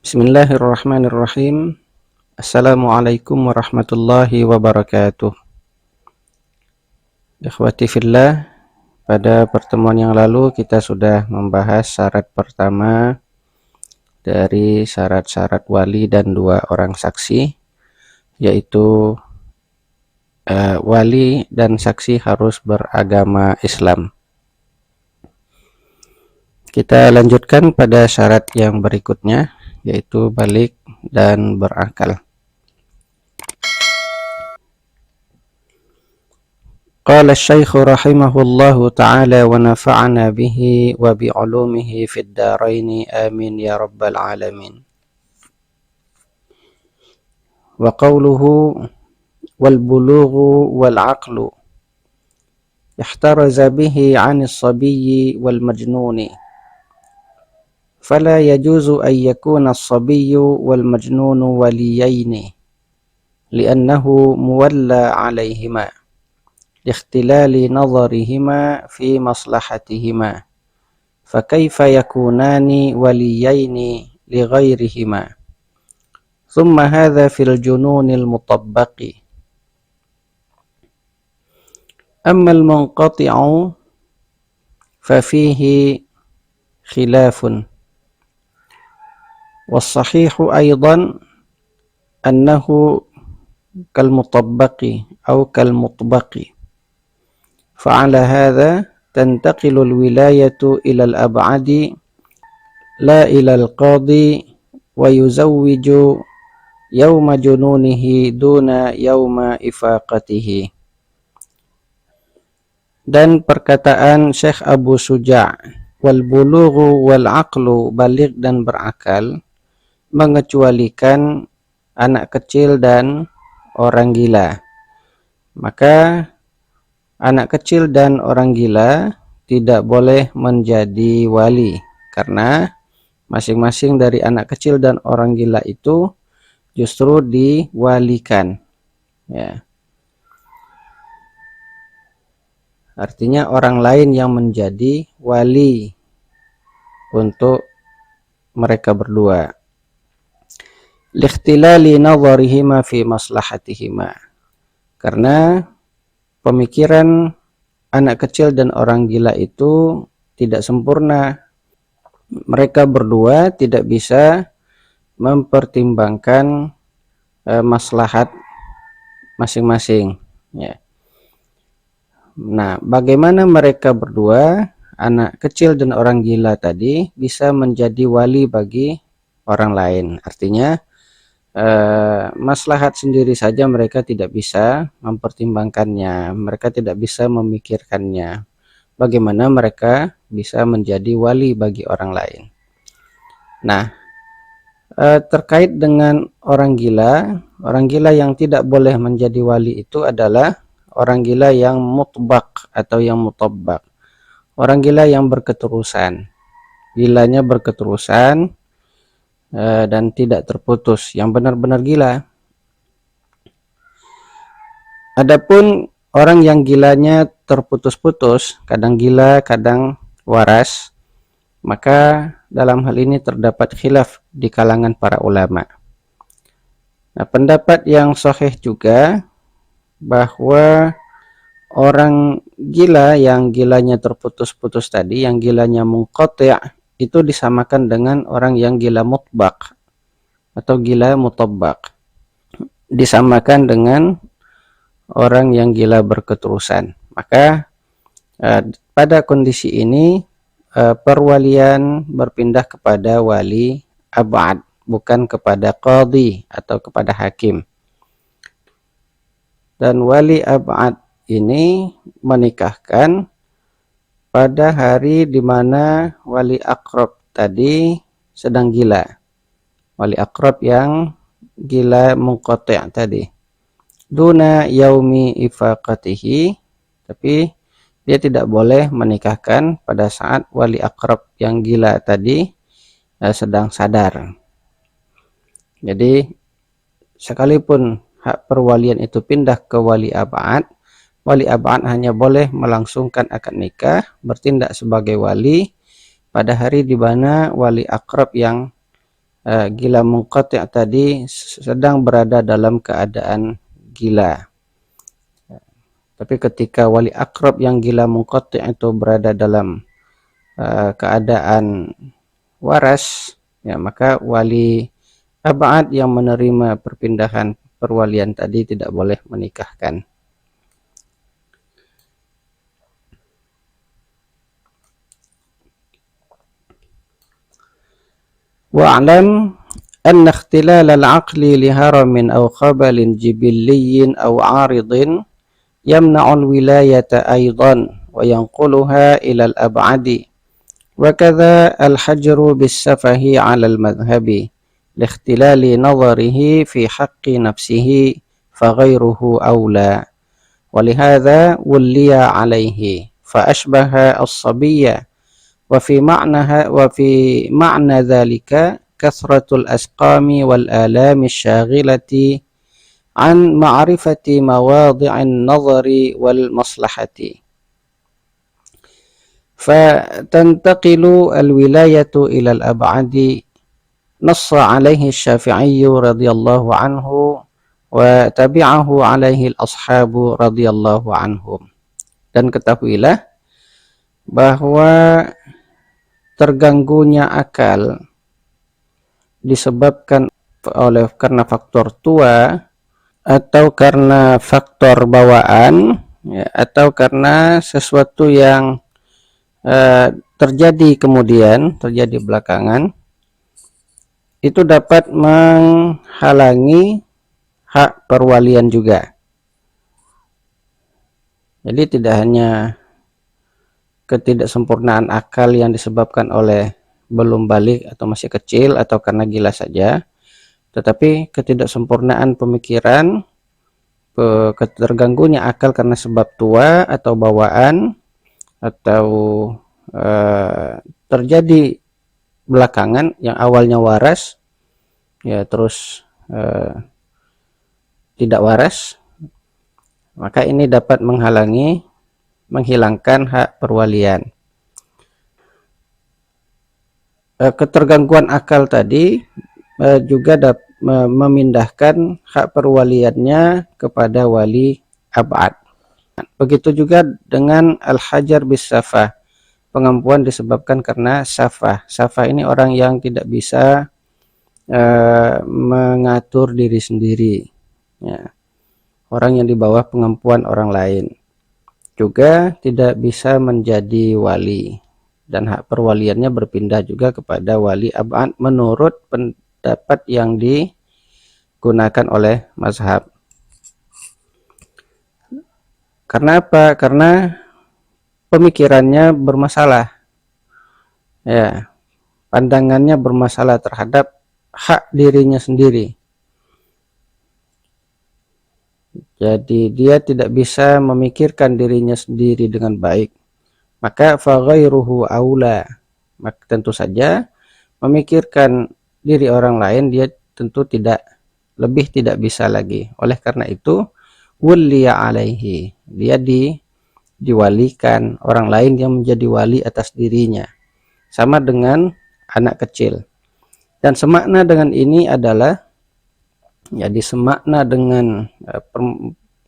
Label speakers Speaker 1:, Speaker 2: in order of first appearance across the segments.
Speaker 1: Bismillahirrahmanirrahim. Assalamualaikum warahmatullahi wabarakatuh. Ikhwati fillah, pada pertemuan yang lalu kita sudah membahas syarat pertama dari syarat-syarat wali dan 2 orang saksi, yaitu wali dan saksi harus beragama Islam. Kita lanjutkan pada syarat yang berikutnya, yaitu balik dan berakal. قال الشيخ رحمه الله تعالى ونفعنا به وبعلومه في الدارين آمين يا رب العالمين. وقوله والبلوغ والعقل احترز به عن الصبي والمجنون فلا يجوز أن يكون الصبي والمجنون وليين لأنه مولى عليهما لاختلال نظرهما في مصلحتهما فكيف يكونان وليين لغيرهما ثم هذا في الجنون المطبق أما المنقطع ففيه خلاف والصحيح أيضا أنه كالمطبق أو كالمطبق فعلى هذا تنتقل الولاية إلى الأبعد لا إلى القاضي ويزوج يوم جنونه دون يوم إفاقته. Dan perkataan Syekh Abu Suja' wal bulughu wal aqlu, balik dan berakal, mengecualikan anak kecil dan orang gila. Maka anak kecil dan orang gila tidak boleh menjadi wali, karena masing-masing dari anak kecil dan orang gila itu justru diwalikan, ya. Artinya orang lain yang menjadi wali untuk mereka berdua. Likhtilali nadharihima fi maslahatihima, karena pemikiran anak kecil dan orang gila itu tidak sempurna. Mereka berdua tidak bisa mempertimbangkan maslahat masing-masing, ya. Nah, bagaimana mereka berdua, anak kecil dan orang gila tadi, bisa menjadi wali bagi orang lain? Artinya maslahat sendiri saja mereka tidak bisa mempertimbangkannya, mereka tidak bisa memikirkannya. Bagaimana mereka bisa menjadi wali bagi orang lain? Nah, terkait dengan orang gila yang tidak boleh menjadi wali itu adalah orang gila yang mutbaq atau yang mutabbaq. Orang gila yang berketerusan, gilanya berketerusan dan tidak terputus, yang benar-benar gila. Adapun orang yang gilanya terputus-putus, kadang gila, kadang waras, maka dalam hal ini terdapat khilaf di kalangan para ulama. Nah, pendapat yang sahih juga bahwa orang gila yang gilanya terputus-putus tadi, yang gilanya munqati', itu disamakan dengan orang yang gila mutbaq atau gila mutabbaq, disamakan dengan orang yang gila berketerusan. Maka pada kondisi ini perwalian berpindah kepada wali ab'ad, bukan kepada qadhi atau kepada hakim. Dan wali ab'ad ini menikahkan pada hari di mana wali aqrab tadi sedang gila. Wali aqrab yang gila munqati' tadi. Duna yaumi ifaqatihi, tapi dia tidak boleh menikahkan pada saat wali aqrab yang gila tadi sedang sadar. Jadi sekalipun hak perwalian itu pindah ke wali ab'ad hanya boleh melangsungkan akad nikah, bertindak sebagai wali pada hari di mana wali akrab yang gila munqati' tadi sedang berada dalam keadaan gila. Tapi ketika wali akrab yang gila munqati' itu berada dalam keadaan waras, ya maka wali ab'ad yang menerima perpindahan perwalian tadi tidak boleh menikahkan. Wa'lam anna ikhtilal al-aqli li haramin aw khabalin jibilliyin aw 'aridin yamna'u al-wilayata aydan wa yanquluha ila al-ab'adi wa kadha al-hajru bis-safahi 'ala al-madhhabi لاختلال نظره في حق نفسه فغيره أولى ولهذا ولي عليه فأشبه الصبي وفي معنى ذلك كثرة الأسقام والآلام الشاغلة عن معرفة مواضع النظر والمصلحة فتنتقل الولاية إلى الأبعد نص عليه الشافعي رضي الله عنه وتبعه عليه الأصحاب رضي الله عنهم. Dan ketahuilah bahwa terganggunya akal disebabkan karena faktor tua atau karena faktor bawaan, ya, atau karena sesuatu yang terjadi belakangan, itu dapat menghalangi hak perwalian juga. Jadi tidak hanya ketidaksempurnaan akal yang disebabkan oleh belum balik atau masih kecil atau karena gila saja, tetapi ketidaksempurnaan pemikiran, terganggunya akal karena sebab tua atau bawaan, atau terjadi belakangan yang awalnya waras, ya terus tidak waras, maka ini dapat menghilangkan hak perwalian. Ketergangguan akal tadi juga memindahkan hak perwaliannya kepada wali ab'ad. Begitu juga dengan al-hajar bis safah, pengampuan disebabkan karena safah. Safah ini orang yang tidak bisa mengatur diri sendiri, ya. Orang yang di bawah pengampuan orang lain juga tidak bisa menjadi wali, dan hak perwaliannya berpindah juga kepada wali ab'ad menurut pendapat yang digunakan oleh mazhab. Karena apa? Karena pemikirannya bermasalah, ya, pandangannya bermasalah terhadap hak dirinya sendiri. Jadi dia tidak bisa memikirkan dirinya sendiri dengan baik, maka faghairuhu aula, maka tentu saja memikirkan diri orang lain dia tentu tidak bisa lagi. Oleh karena itu wulliya alaihi, dia diwalikan, orang lain yang menjadi wali atas dirinya, sama dengan anak kecil. Dan semakna dengan ini adalah, jadi semakna dengan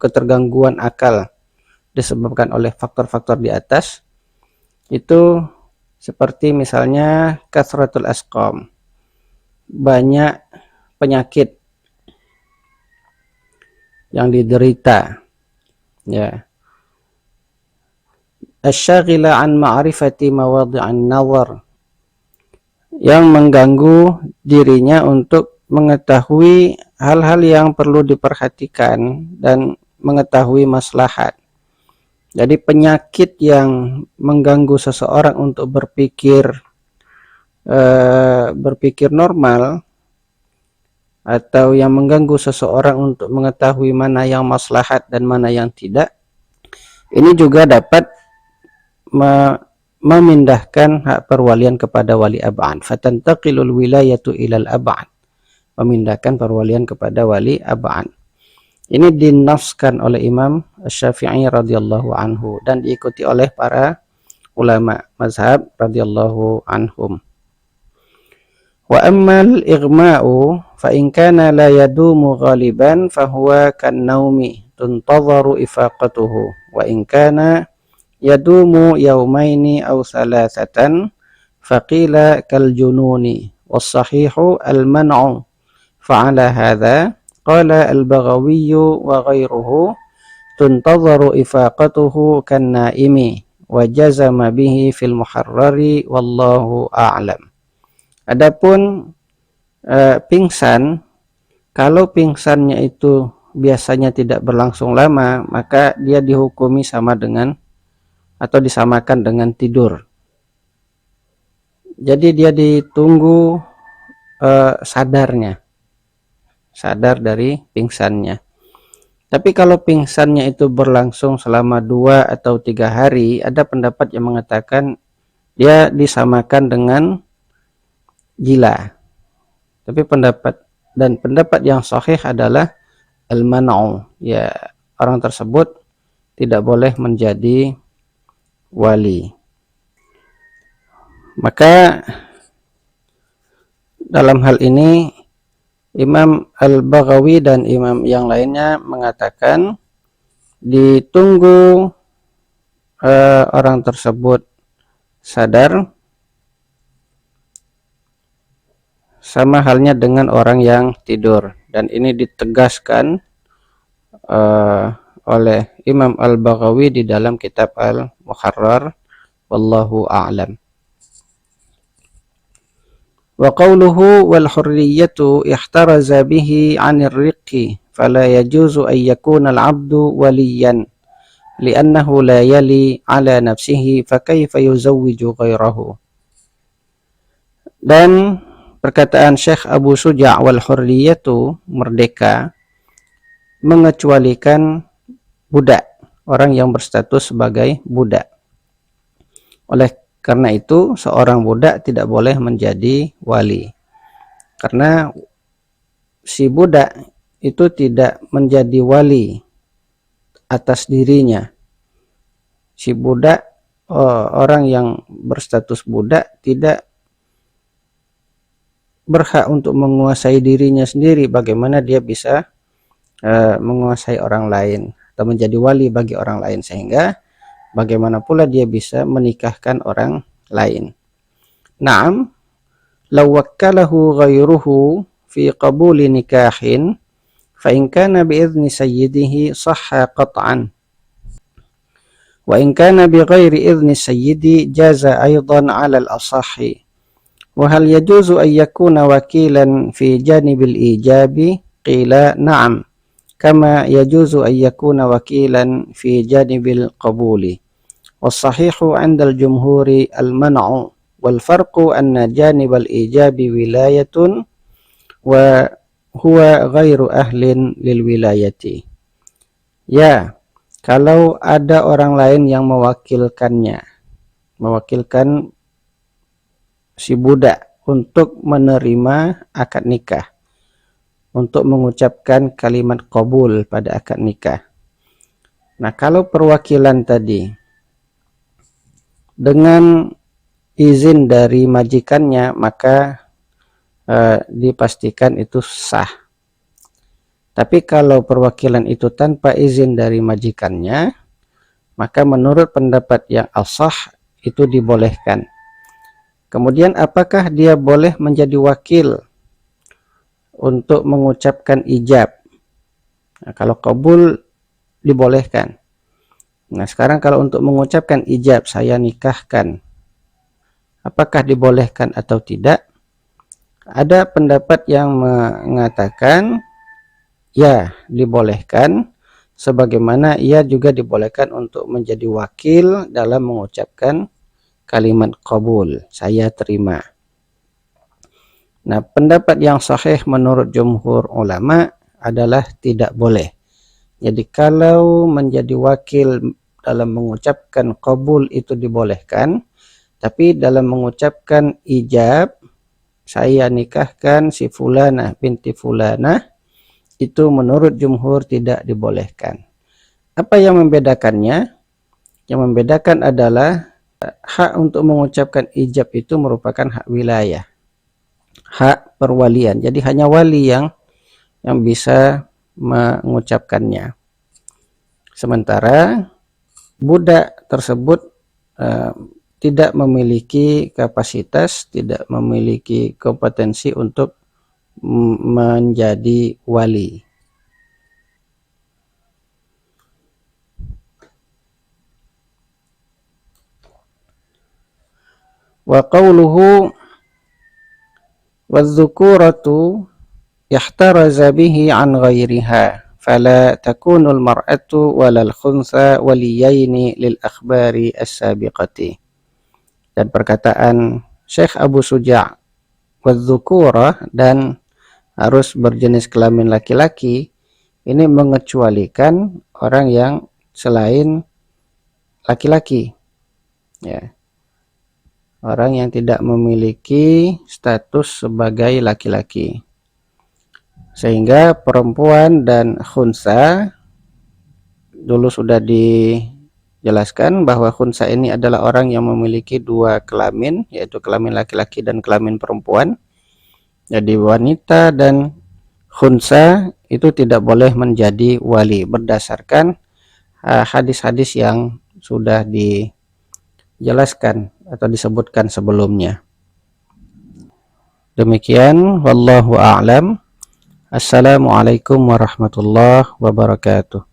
Speaker 1: ketergangguan akal disebabkan oleh faktor-faktor di atas, itu seperti misalnya kasratul asqam, banyak penyakit yang diderita, ya, asyaghila an ma'rifati mawadhi'an nazar, yang mengganggu dirinya untuk mengetahui hal-hal yang perlu diperhatikan dan mengetahui maslahat. Jadi penyakit yang mengganggu seseorang untuk berpikir normal, atau yang mengganggu seseorang untuk mengetahui mana yang maslahat dan mana yang tidak, ini juga dapat memindahkan hak perwalian kepada wali ab'ad. Fatantaqilul wilayatu ilal ab'ad, memindahkan perwalian kepada wali ab'ad. Ini dinafskan oleh Imam Syafi'i radhiyallahu anhu dan diikuti oleh para ulama mazhab radhiyallahu anhum. Wa ammal ighma'u fa in kana la yadumu ghaliban fahuwa kan naumi tuntadharu ifaqatuhu wa in kana yadumu yaumaini aw thalathatan faqila kal jununi was sahihu al man'u fa'ala hadha qala al Baghawi wa ghairuhu tuntadharu ifaqatuhu kan naimi wa jazama bihi fil muharrari wallahu a'lam. Adapun pingsan, kalau pingsannya itu biasanya tidak berlangsung lama, maka dia dihukumi sama dengan atau disamakan dengan tidur. Jadi dia ditunggu sadar dari pingsannya. Tapi kalau pingsannya itu berlangsung selama 2 atau 3 hari, ada pendapat yang mengatakan dia disamakan dengan gila. Tapi pendapat yang sahih adalah al-man'u, ya orang tersebut tidak boleh menjadi wali. Maka dalam hal ini Imam Al-Baghawi dan imam yang lainnya mengatakan ditunggu orang tersebut sadar sama halnya dengan orang yang tidur, dan ini ditegaskan oleh Imam Al-Baghawi di dalam kitab Al-Muharrar wallahu a'lam. Wa qawluhu wal hurriyatu ihtaraza bihi 'anir riqqi fala yajuzu an yakuna al-'abdu waliyan li'annahu la yali 'ala nafsihi fa kaifa yuzawwiju ghairahu. Dan perkataan Syekh Abu Suja' wal hurriyatu merdeka mengecualikan budak, orang yang berstatus sebagai budak. Oleh karena itu seorang budak tidak boleh menjadi wali, karena si budak itu tidak menjadi wali atas dirinya. Si budak, orang yang berstatus budak tidak berhak untuk menguasai dirinya sendiri. Bagaimana dia bisa menguasai orang lain atau menjadi wali bagi orang lain, sehingga bagaimana pula dia bisa menikahkan orang lain. Naam, law wakkalahu ghairuhu fi qabuli nikahin fa in kana bi idzni sayyidihi sahha qat'an wa in kana bi ghairi idzni sayyidi jaza aidan 'ala al-asahhi. وهل يجوز أن يكون وكيلا في جانب الإيجاب؟ قيل نعم كما يجوز أن يكون وكيلا في جانب القبول والصحيح عند الجمهور المنع والفرق أن جانب الإيجاب ولاية وهو غير أهل للولاية. Ya, kalau ada orang lain yang mewakilkan si budak untuk menerima akad nikah, untuk mengucapkan kalimat qabul pada akad nikah. Nah, kalau perwakilan tadi dengan izin dari majikannya, maka dipastikan itu sah. Tapi kalau perwakilan itu tanpa izin dari majikannya, maka menurut pendapat yang asah itu dibolehkan. Kemudian apakah dia boleh menjadi wakil untuk mengucapkan ijab? Nah, kalau qabul dibolehkan. Nah, sekarang kalau untuk mengucapkan ijab, saya nikahkan, apakah dibolehkan atau tidak? Ada pendapat yang mengatakan ya, dibolehkan, sebagaimana ia juga dibolehkan untuk menjadi wakil dalam mengucapkan kalimat qabul, saya terima. Nah, pendapat yang sahih menurut jumhur ulama adalah tidak boleh. Jadi kalau menjadi wakil dalam mengucapkan qabul itu dibolehkan, tapi dalam mengucapkan ijab, saya nikahkan si fulanah binti fulanah, itu menurut jumhur tidak dibolehkan. Apa yang membedakannya? Yang membedakan adalah hak untuk mengucapkan ijab itu merupakan hak wilayah. hak perwalian. Jadi hanya wali yang bisa mengucapkannya. Sementara budak tersebut eh, tidak memiliki kapasitas, tidak memiliki kompetensi untuk menjadi wali. Wa qawluhu wadh-dhukuratu yahtaraza bihi an ghairiha fala takunul mar'atu walal khunsa waliyaini lil akhbari as-sabiqati. Dan perkataan Syekh Abu Suja' wadh-dhukurah, dan harus berjenis kelamin laki-laki, ini mengecualikan orang yang selain laki-laki, ya, orang yang tidak memiliki status sebagai laki-laki. Sehingga perempuan dan khunsa, dulu sudah dijelaskan bahwa khunsa ini adalah orang yang memiliki dua kelamin, yaitu kelamin laki-laki dan kelamin perempuan. Jadi wanita dan khunsa itu tidak boleh menjadi wali berdasarkan hadis-hadis yang sudah dijelaskan atau disebutkan sebelumnya. Demikian, wallahu a'lam. Assalamualaikum warahmatullahi wabarakatuh.